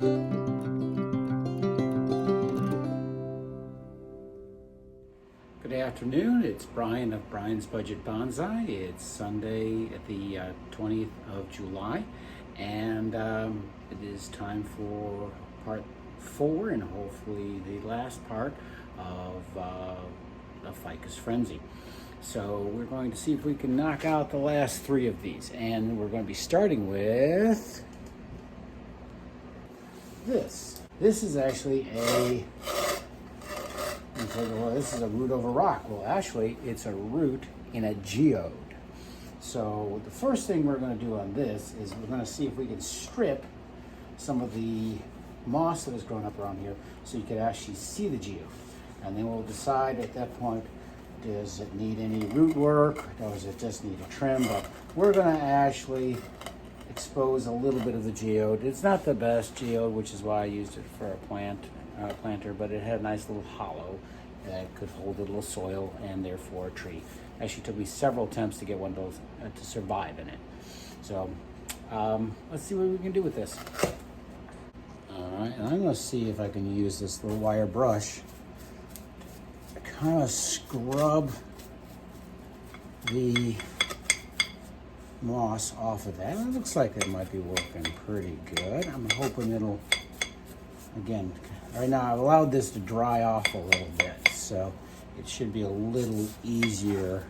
Good afternoon, it's Brian of Brian's Budget Bonsai. It's Sunday at the 20th of July, and it is time for part 4 and hopefully the last part of the Ficus Frenzy. So we're going to see if we can knock out the last 3 of these, and we're going to be starting with this. This is actually well, this is a root over rock. Well, actually, it's a root in a geode. So the first thing we're going to do on this is we're going to see if we can strip some of the moss that has grown up around here so you can actually see the geode. And then we'll decide at that point, does it need any root work or does it just need a trim? But we're going to actually expose a little bit of the geode. It's not the best geode, which is why I used it for a planter, but it had a nice little hollow that could hold a little soil and therefore a tree. Actually took me several attempts to get one of those to survive in it. So let's see what we can do with this. All right, and I'm going to see if I can use this little wire brush to kind of scrub the moss off of that. It looks like it might be working pretty good. I'm hoping it'll, again, right now I've allowed this to dry off a little bit, so it should be a little easier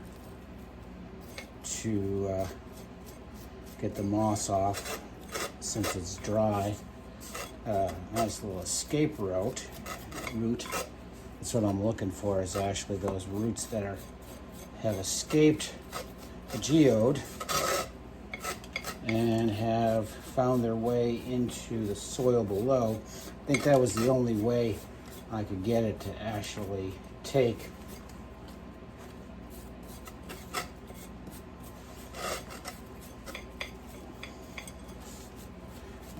to get the moss off since it's dry. Nice little escape root. That's what I'm looking for, is actually those roots that have escaped the geode and have found their way into the soil below. I think that was the only way I could get it to actually take.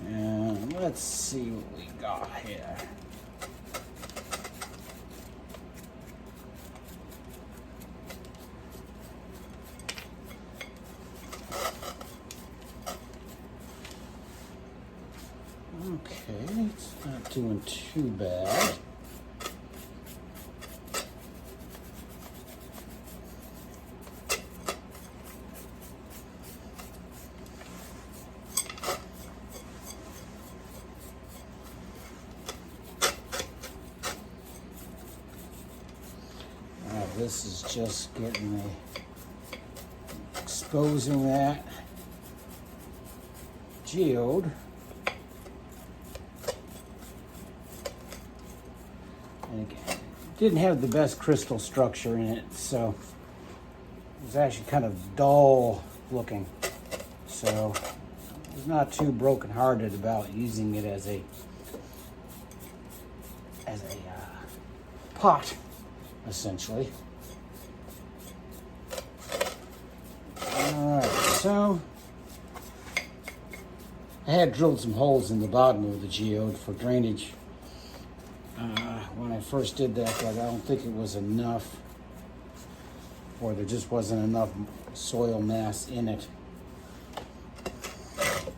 And let's see what we got here. Okay, it's not doing too bad. This is just getting exposing that geode. And again, it didn't have the best crystal structure in it, so it was actually kind of dull looking. So I was not too brokenhearted about using it as a pot, essentially. All right, so I had drilled some holes in the bottom of the geode for drainage when I first did that, but I don't think it was enough, or there just wasn't enough soil mass in it.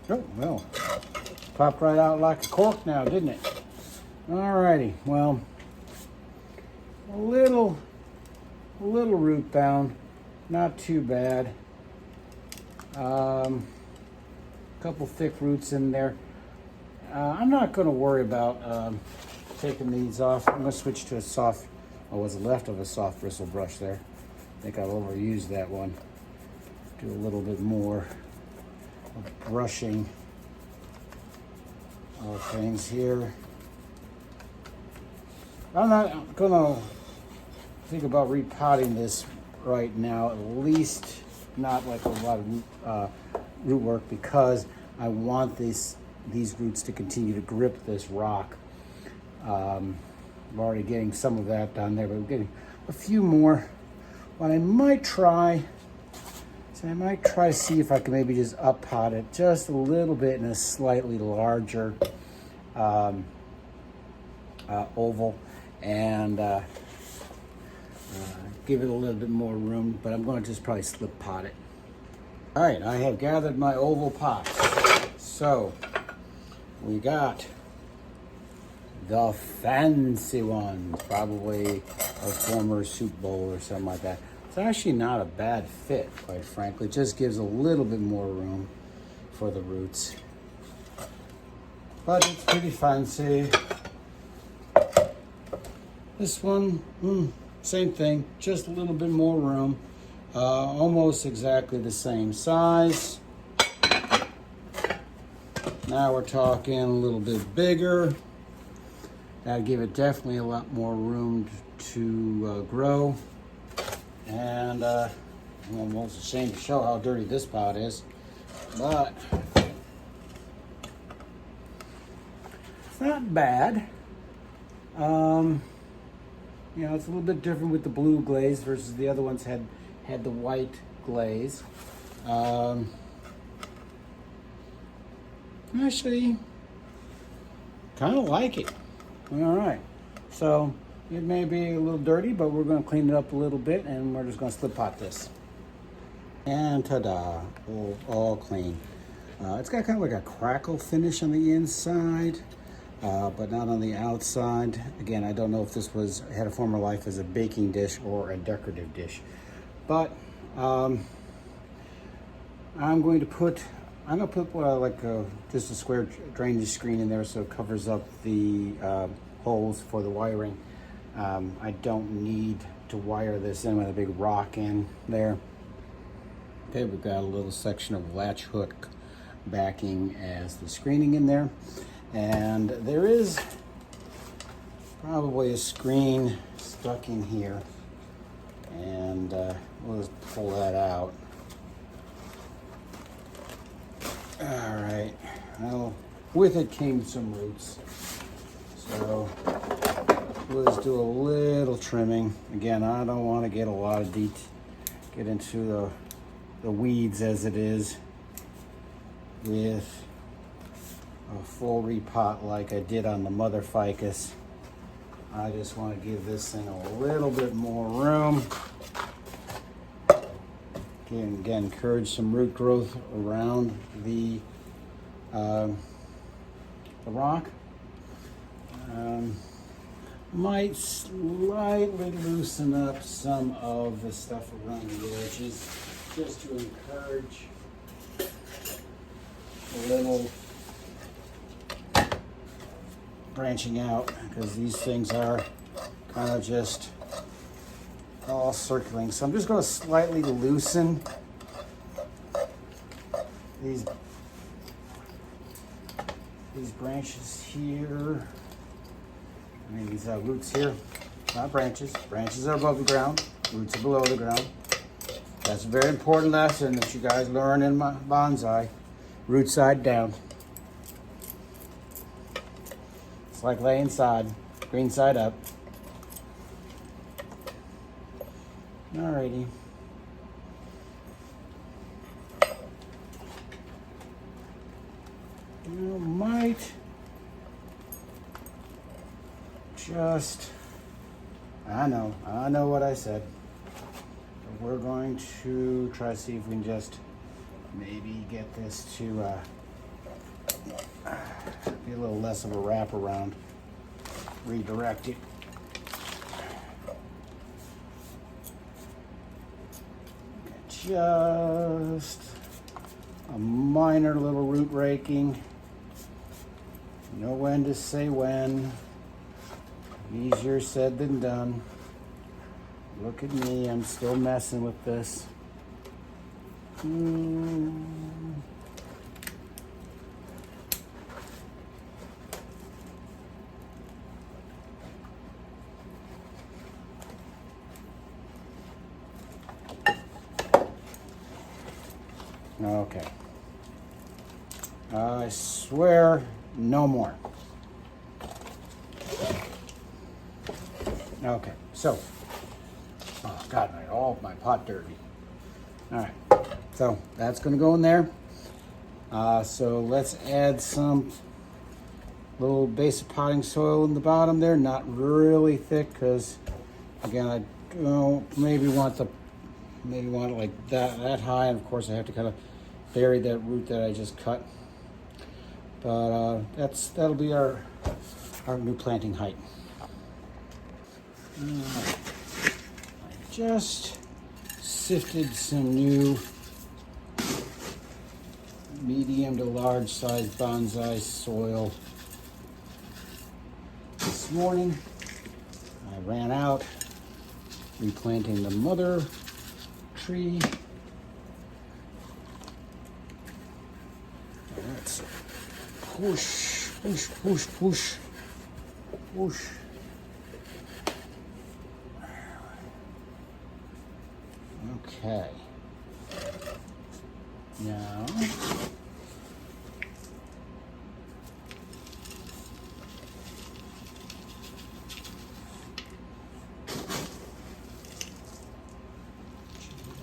Oh, well, popped right out like a cork now, didn't it? All righty, well, a little root bound, not too bad. Couple thick roots in there. I'm not going to worry about taking these off. I'm going to switch to a soft, what was left of a soft bristle brush there. I think I've overused that one. Do a little bit more of brushing of things here. I'm not going to think about repotting this right now, at least not like a lot of root work, because I want these roots to continue to grip this rock. I'm already getting some of that down there, but I'm getting a few more. What I might try, to see if I can maybe just up pot it just a little bit in a slightly larger oval, and give it a little bit more room, but I'm going to just probably slip pot it. All right, I have gathered my oval pot. So we got the fancy ones, probably a former soup bowl or something like that. It's actually not a bad fit, quite frankly. It just gives a little bit more room for the roots. But it's pretty fancy. This one, same thing, just a little bit more room. Almost exactly the same size. Now we're talking a little bit bigger. That'd give it definitely a lot more room to grow. And I'm almost ashamed to show how dirty this pot is, but it's not bad. You know, it's a little bit different with the blue glaze versus the other ones had the white glaze. Actually, kind of like it. All right, so it may be a little dirty, but we're going to clean it up a little bit, and we're just going to slip pot this. And ta-da, all clean. It's got kind of like a crackle finish on the inside, but not on the outside. Again, I don't know if this had a former life as a baking dish or a decorative dish, but I'm going to put just a square drainage screen in there so it covers up the holes for the wiring. I don't need to wire this in with a big rock in there. Okay, we've got a little section of latch hook backing as the screening in there. And there is probably a screen stuck in here. And we'll just pull that out. All right, well, with it came some roots. So we'll just do a little trimming. Again, I don't want to get a lot of get into the weeds as it is with a full repot like I did on the mother ficus. I just want to give this thing a little bit more room. Again, encourage some root growth around the rock. Might slightly loosen up some of the stuff around the edges just to encourage a little branching out, because these things are kind of just all circling. So I'm just going to slightly loosen these branches here. I mean, these roots here, not branches. Branches are above the ground, roots are below the ground. That's a very important lesson that you guys learn in my bonsai. Root side down. It's like laying sod, green side up. Alrighty. You might just, I know what I said. But we're going to try to see if we can just maybe get this to be a little less of a wraparound. Redirect it. Just a minor little root raking. Know when to say when. Easier said than done. Look at me, I'm still messing with this. Okay. I swear, no more. Okay, so, oh God, all my pot dirty. All right, so that's gonna go in there. So let's add some little basic potting soil in the bottom there, not really thick, because again, I don't maybe want it like that high, and of course I have to kind of bury that root that I just cut. But that'll be our our new planting height. I just sifted some new medium to large size bonsai soil this morning. I ran out, replanting the mother tree. Let's push, push, push, push, push. Okay. Now,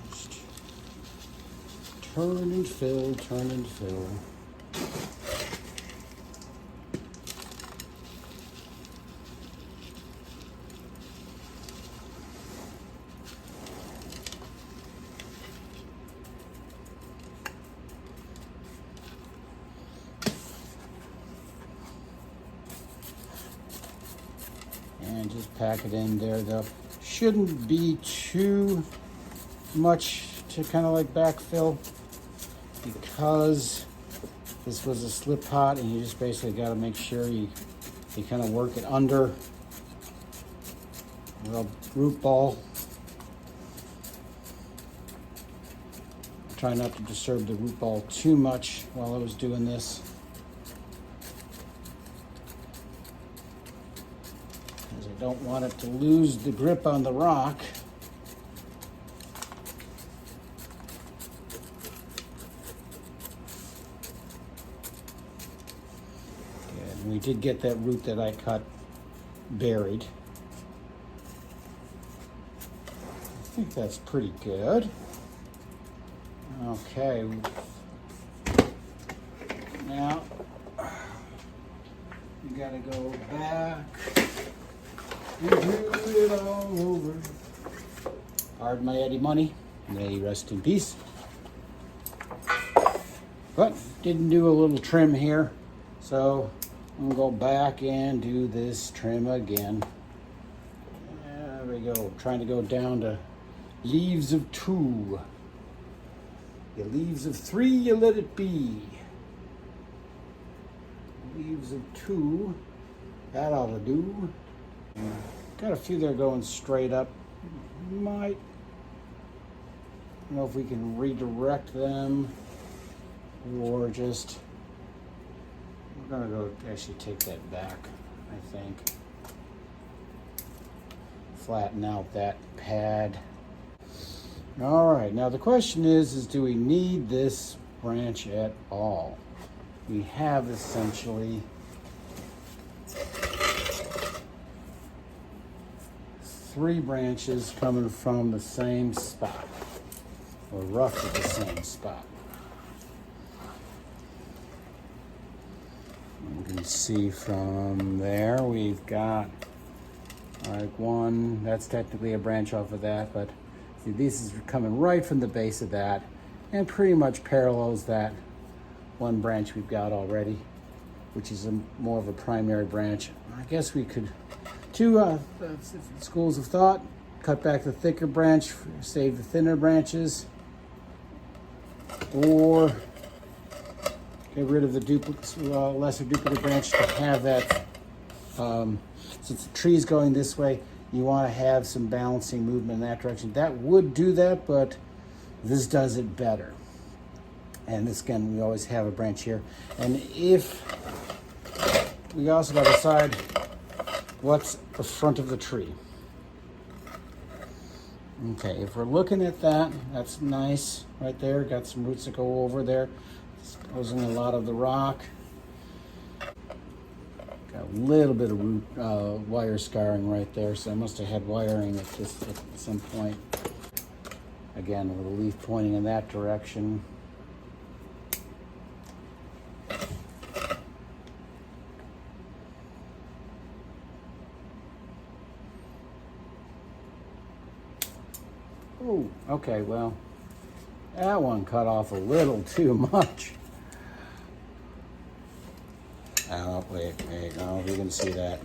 just turn and fill, turn and fill. And just pack it in there. There shouldn't be too much to kind of like backfill, because this was a slip pot and you just basically got to make sure you kind of work it under the root ball. Try not to disturb the root ball too much while I was doing this, because I don't want it to lose the grip on the rock. And we did get that root that I cut buried. I think that's pretty good. Okay. Now, you gotta go back and do it all over. Pardon my Eddie money. May he rest in peace. But didn't do a little trim here, so I'm gonna go back and do this trim again. There we go. Trying to go down to leaves of 2. The leaves of 3, you let it be. Leaves of 2, that ought to do. Got a few there going straight up. Might, I don't know if we can redirect them or just, we're gonna go actually take that back, I think. Flatten out that pad. All right, now the question is do we need this branch at all? We have essentially 3 branches coming from the same spot, or roughly the same spot. You can see from there we've got like one, that's technically a branch off of that, but see, this is coming right from the base of that and pretty much parallels that one branch we've got already, which is more of a primary branch. I guess we could, two schools of thought: cut back the thicker branch, save the thinner branches, or get rid of the lesser duplicate branch to have that. Since the tree's going this way, you want to have some balancing movement in that direction. That would do that, but this does it better. And this, again, we always have a branch here. And if we also got to decide what's the front of the tree. Okay, if we're looking at that, that's nice right there. Got some roots that go over there, exposing a lot of the rock. Got a little bit of root wire scarring right there, so I must have had wiring at some point. Again, with a leaf pointing in that direction. Oh, okay, well, that one cut off a little too much. Wait, there you go. You can see that.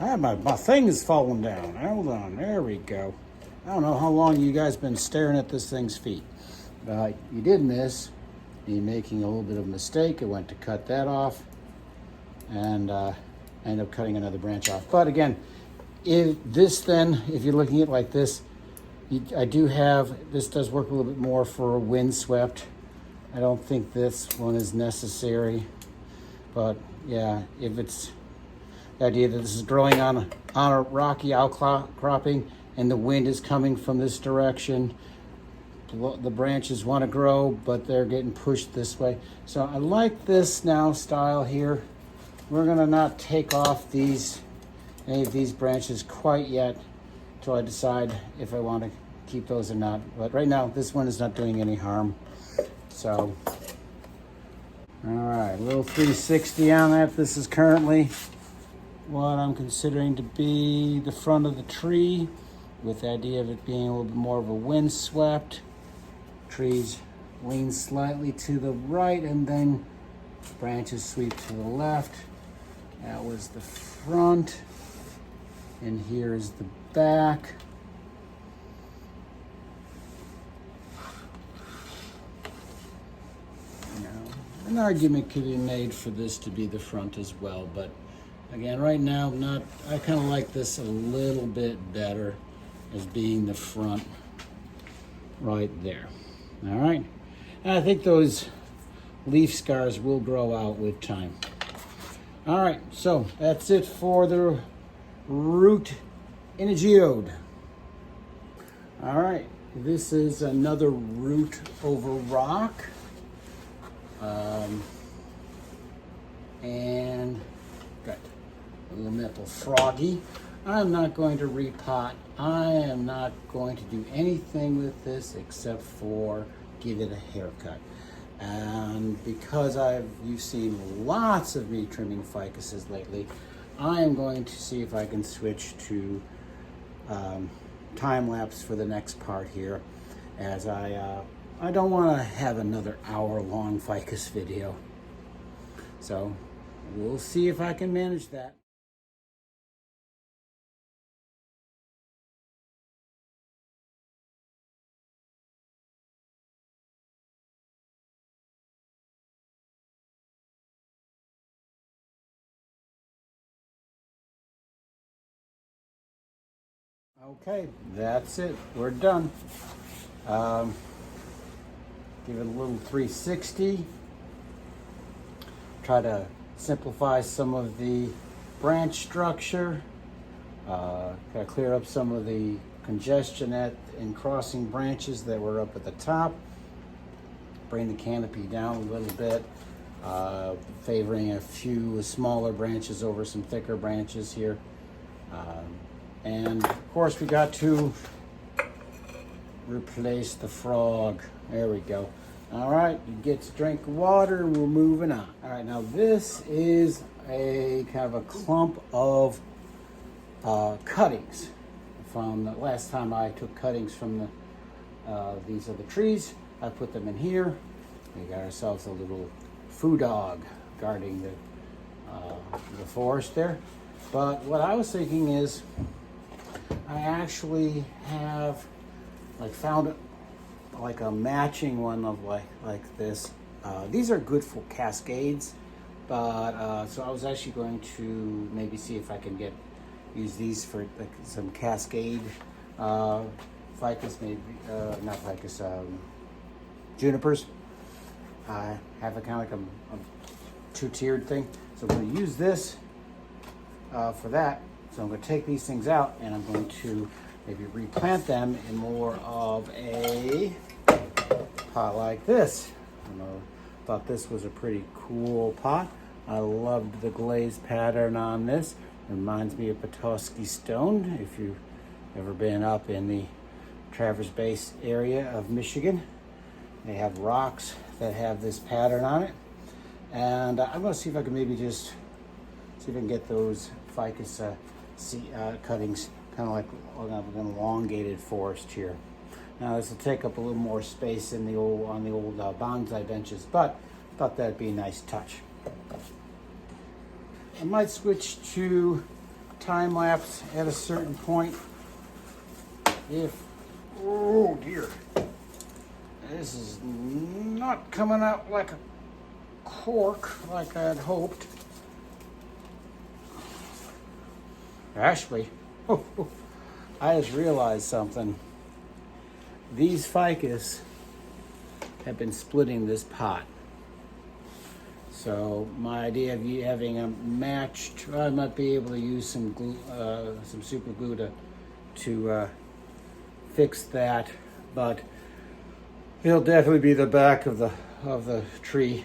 My thing is falling down. Hold on. There we go. I don't know how long you guys been staring at this thing's feet. But you did miss me making a little bit of a mistake. I went to cut that off and I ended up cutting another branch off. But again, if you're looking at it like this, this does work a little bit more for windswept. I don't think this one is necessary. But yeah, if it's the idea that this is growing on a rocky outcropping and the wind is coming from this direction, the branches want to grow, but they're getting pushed this way. So I like this now style here. We're gonna not take off any of these branches quite yet until I decide if I want to keep those or not. But right now, this one is not doing any harm. So, all right, a little 360 on that. This is currently what I'm considering to be the front of the tree, with the idea of it being a little bit more of a windswept. Trees lean slightly to the right and then branches sweep to the left. That was the front, and here is the back. An argument could be made for this to be the front as well, but again, right now, I kind of like this a little bit better as being the front right there. All right, and I think those leaf scars will grow out with time. All right, so that's it for the root in a geode. All right, this is another root over rock. And got a little maple froggy. I'm not going to repot. I am not going to do anything with this except for give it a haircut. And because you've seen lots of me trimming ficuses lately, I am going to see if I can switch to time lapse for the next part here, as I don't want to have another hour-long ficus video. So we'll see if I can manage that. Okay, that's it. We're done. Give it a little 360. Try to simplify some of the branch structure. Got to clear up some of the congestion in crossing branches that were up at the top. Bring the canopy down a little bit. Favoring a few smaller branches over some thicker branches here. And of course we got to replace the frog. There we go. All right, you get to drink water and we're moving on. All right, now this is a kind of a clump of cuttings from the last time I took cuttings from these other trees. I put them in here. We got ourselves a little food dog guarding the forest there. But what I was thinking is I actually have found like a matching one of like this. These are good for cascades, but so I was actually going to maybe see if I can use these for like some cascade ficus, maybe not ficus, junipers. I have a kind of like a two-tiered thing, so I'm going to use this for that. So I'm going to take these things out and I'm going to maybe replant them in more of a pot like this. Thought this was a pretty cool pot. I loved the glaze pattern on this. Reminds me of Petoskey stone, if you've ever been up in the Traverse Base area of Michigan. They have rocks that have this pattern on it. And I'm going to see if I can maybe just see if I can get those ficus cuttings kind of like an elongated forest here. Now this will take up a little more space on the old bonsai benches, but I thought that'd be a nice touch. I might switch to time lapse at a certain point if, oh dear, this is not coming out like a cork like I had hoped. Actually, I just realized something. These ficus have been splitting this pot. So my idea of you having a matched, I might be able to use some glue, some super glue to fix that, but it'll definitely be the back of the tree.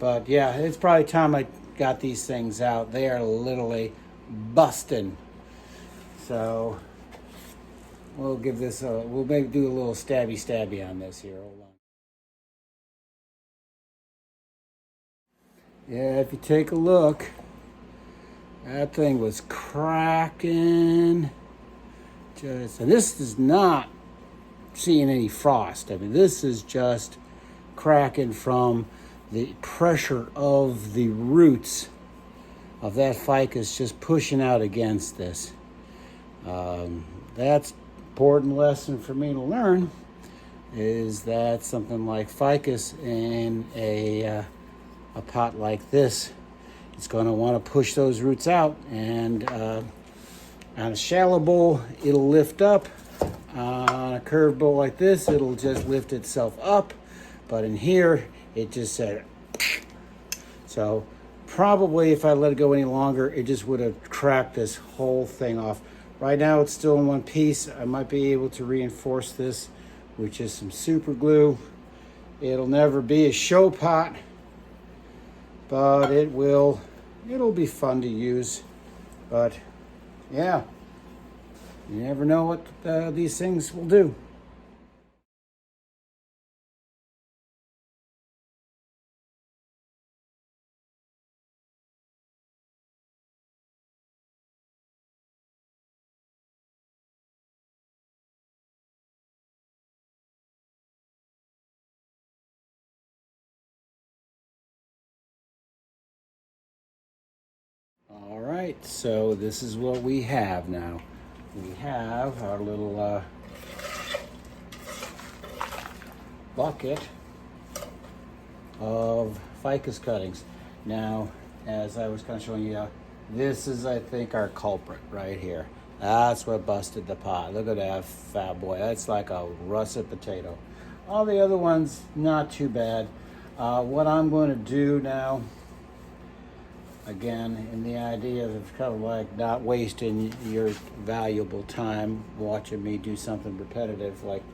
But yeah, it's probably time I got these things out. They are literally busting. So we'll give this a, we'll maybe do a little stabby on this here. Hold on. Yeah, if you take a look, that thing was cracking. And this is not seeing any frost. I mean, this is just cracking from the pressure of the roots of that ficus just pushing out against this. That's important lesson for me to learn, is that something like ficus in a pot like this, it's going to want to push those roots out, and on a shallow bowl it'll lift up. On a curved bowl like this, it'll just lift itself up, but in here it just said so. Probably if I let it go any longer, it just would have cracked this whole thing off. Right now it's still in one piece. I might be able to reinforce this with just some super glue. It'll never be a show pot, but it'll be fun to use. But yeah, you never know what these things will do. All right, so this is what we have now. We have our little bucket of ficus cuttings. Now, as I was kind of showing you, this is, I think, our culprit right here. That's what busted the pot. Look at that fat boy. That's like a russet potato. All the other ones, not too bad. What I'm going to do now, again, in the idea of kind of like not wasting your valuable time watching me do something repetitive like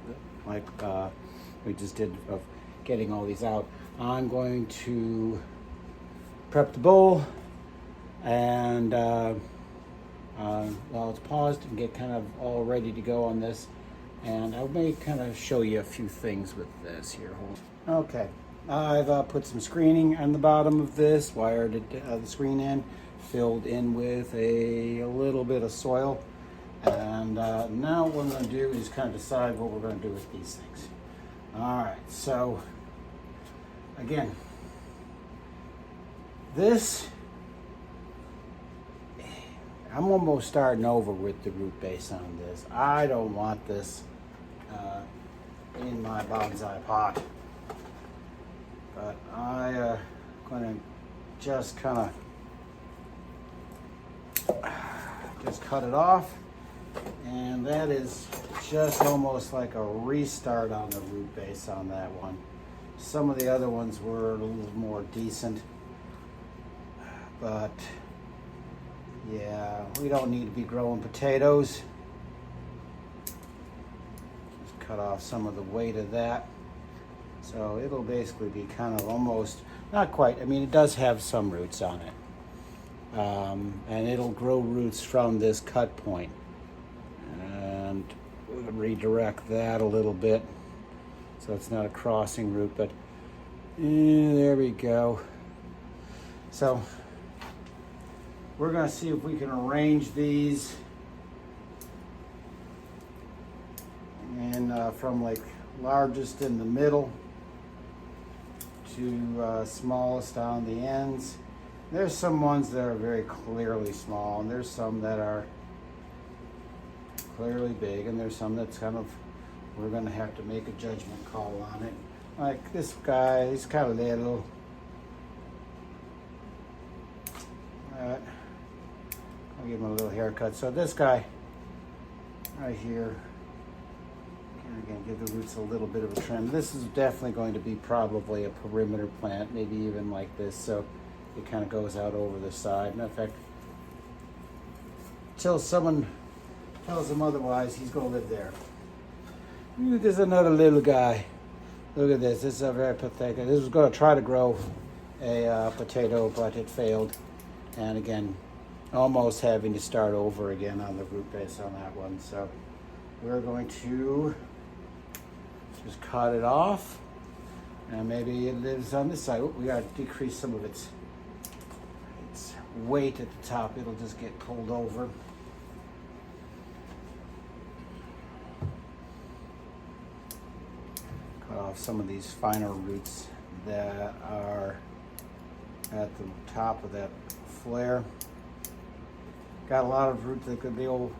we just did of getting all these out, I'm going to prep the bowl and while it's paused and get kind of all ready to go on this, and I may kind of show you a few things with this here. Okay. I've put some screening on the bottom of this, wired the screen in, filled in with a little bit of soil. And now what I'm going to do is kind of decide what we're going to do with these things. All right, so again, this, I'm almost starting over with the root base on this. I don't want this in my bonsai pot. But I'm going to just kind of just cut it off, and that is just almost like a restart on the root base on that one. Some of the other ones were a little more decent, but yeah, we don't need to be growing potatoes. Just cut off some of the weight of that. So it'll basically be kind of almost, not quite, I mean, it does have some roots on it. And it'll grow roots from this cut point. And we'll redirect that a little bit so it's not a crossing root, but there we go. So we're going to see if we can arrange these and from like largest in the middle to smallest on the ends, There's some ones that are very clearly small, and there's some that are clearly big, and there's some that's kind of, we're going to have to make a judgment call on it. Like this guy, he's kind of little. I'll give him a little haircut. So this guy right here, again, give the roots a little bit of a trim. This is definitely going to be probably a perimeter plant, maybe even like this. So it kind of goes out over the side. Matter of fact, until someone tells him otherwise, he's going to live there. Ooh, there's another little guy. Look at this. This is a very pathetic. This was going to try to grow a potato, but it failed. And again, almost having to start over again on the root base on that one. So we're going to just cut it off. And maybe it lives on this side. We got to decrease some of its weight at the top. It'll just get pulled over. Cut off some of these finer roots that are at the top of that flare. Got a lot of roots that could be old.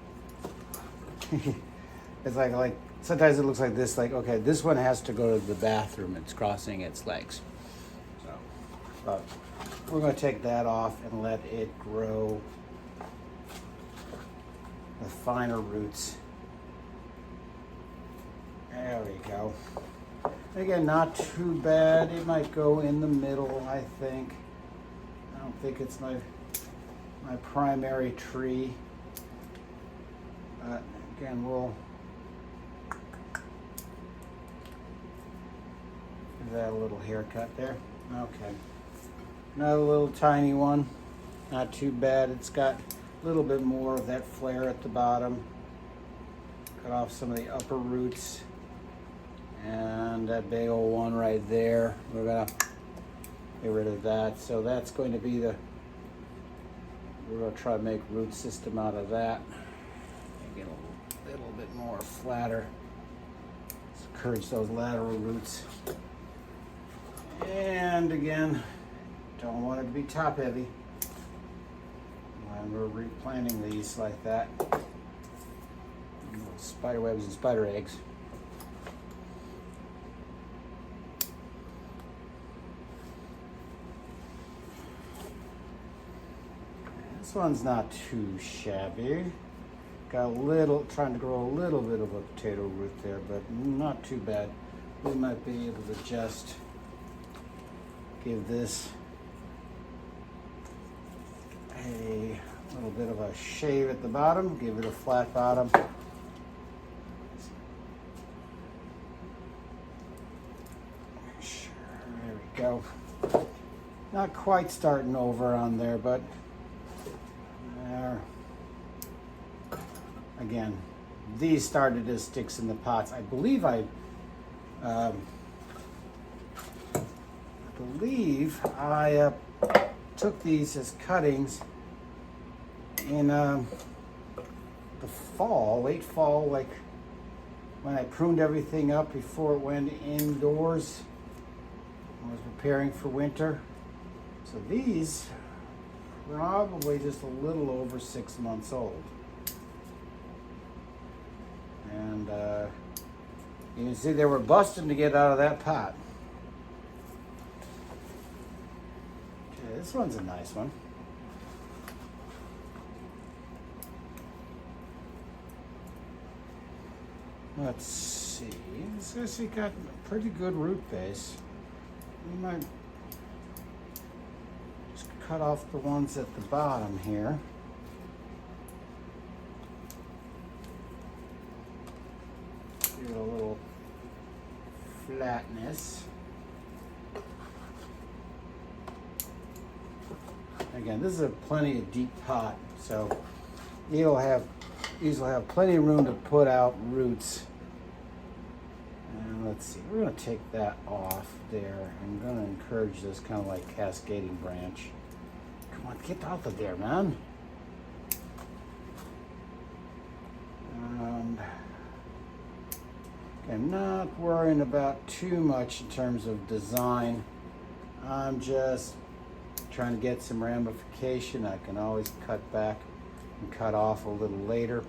It's like sometimes it looks like this, like, okay, this one has to go to the bathroom. It's crossing its legs. So, but we're going to take that off and let it grow the finer roots. There we go. Again, not too bad. It might go in the middle, I think. I don't think it's my primary tree. But again, we'll give that a little haircut there. Okay. Another little tiny one. Not too bad. It's got a little bit more of that flare at the bottom. Cut off some of the upper roots. And that big old one right there, we're gonna get rid of that. So that's going to be we're gonna try to make root system out of that. Get a little bit more flatter. Let's encourage those lateral roots. And again, don't want it to be top heavy when we're replanting these like that. Little spider webs and spider eggs. This one's not too shabby. Got a little, trying to grow a little bit of a potato root there, but not too bad. We might be able to just give this a little bit of a shave at the bottom, give it a flat bottom. There we go. Not quite starting over on there, but there. Again, these started as sticks in the pots. I believe I took these as cuttings in the fall, late fall, like when I pruned everything up before it went indoors. I was preparing for winter. So these probably just a little over 6 months old. And you can see they were busting to get out of that pot. Okay, this one's a nice one. Let's see. This actually got a pretty good root base. We might just cut off the ones at the bottom here. Give it a little flatness. Again, this is a plenty of deep pot, so these will have plenty of room to put out roots. And let's see, we're going to take that off there. I'm going to encourage this kind of like cascading branch. Come on, get out of there, man. And I'm not worrying about too much in terms of design. I'm just trying to get some ramification. I can always cut back and cut off a little later.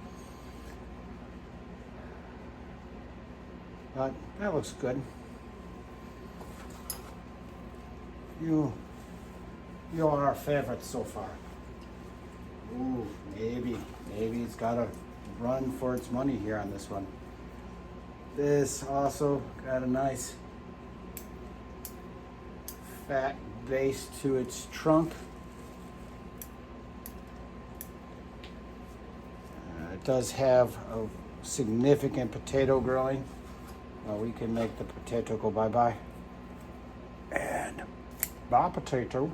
But that looks good. You are our favorite so far. Ooh, maybe it's got to run for its money here on this one. This also got a nice fat base to its trunk. It does have a significant potato growing. We can make the potato go bye-bye. And bye, potato.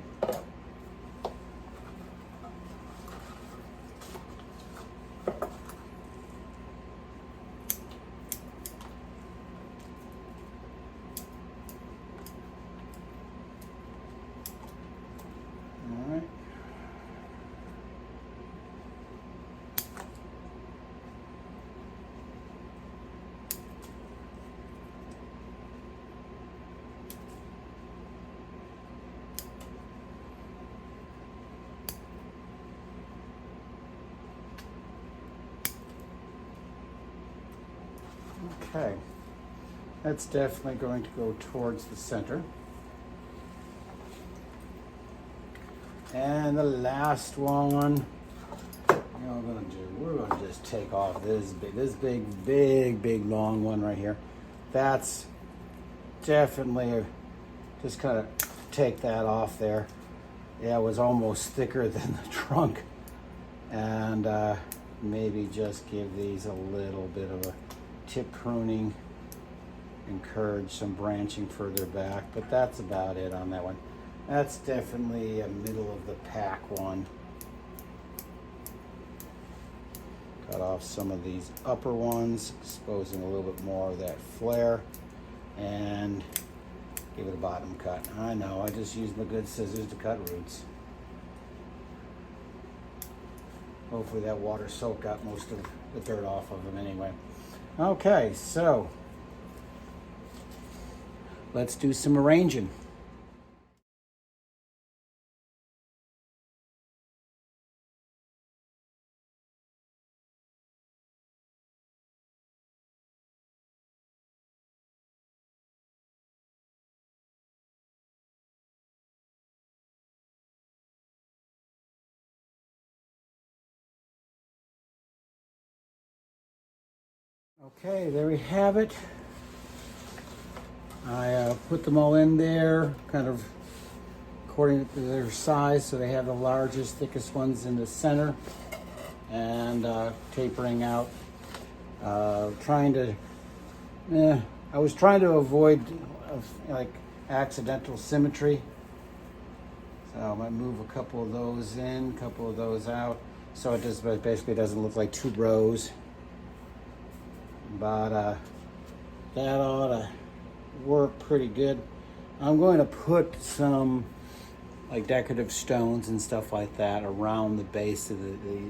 All right. Okay, that's definitely going to go towards the center. And the last one, we're gonna just take off this big, long one right here. That's definitely, just kind of take that off there. Yeah, it was almost thicker than the trunk. And maybe just give these a little bit of a tip pruning, encourage some branching further back, but that's about it on that one. That's definitely a middle of the pack one. Cut off some of these upper ones, exposing a little bit more of that flare, and give it a bottom cut. I know, I just used my good scissors to cut roots. Hopefully that water soaked got most of the dirt off of them anyway. Okay, so let's do some arranging. Okay, there we have it. I put them all in there, kind of according to their size, so they have the largest, thickest ones in the center, and tapering out. I was trying to avoid like accidental symmetry, so I might move a couple of those in, a couple of those out, so it just basically doesn't look like two rows. But that ought to work pretty good. I'm going to put some like decorative stones and stuff like that around the base of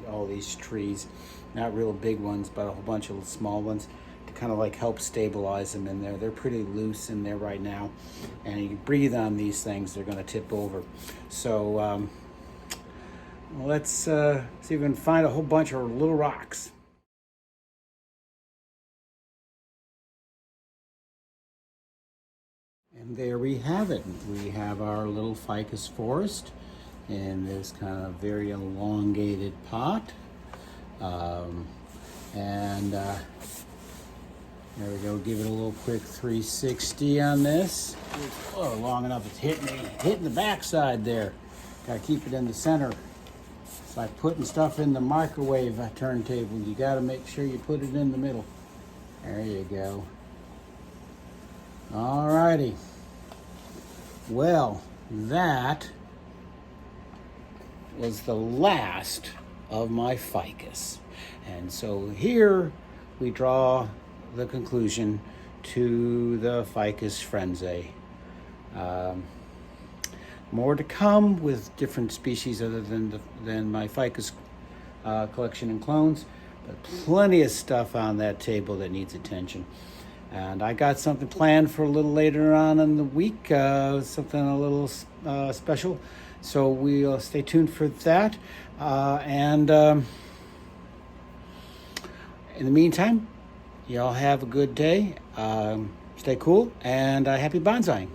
all these trees. Not real big ones, but a whole bunch of small ones to kind of like help stabilize them in there. They're pretty loose in there right now, and you breathe on these things, they're going to tip over. So let's see if we can find a whole bunch of little rocks. And there we have it. We have our little ficus forest in this kind of very elongated pot. There we go, give it a little quick 360 on this. Oh, long enough it's hitting the backside there. Gotta keep it in the center. It's like putting stuff in the microwave turntable. You gotta make sure you put it in the middle. There you go. All righty. Well, that was the last of my ficus. And so here we draw the conclusion to the Ficus frenzy. More to come with different species other than my ficus collection and clones, but plenty of stuff on that table that needs attention. And I got something planned for a little later on in the week, something a little special. So we'll stay tuned for that. And in the meantime, y'all have a good day. Stay cool and happy bonsaiing.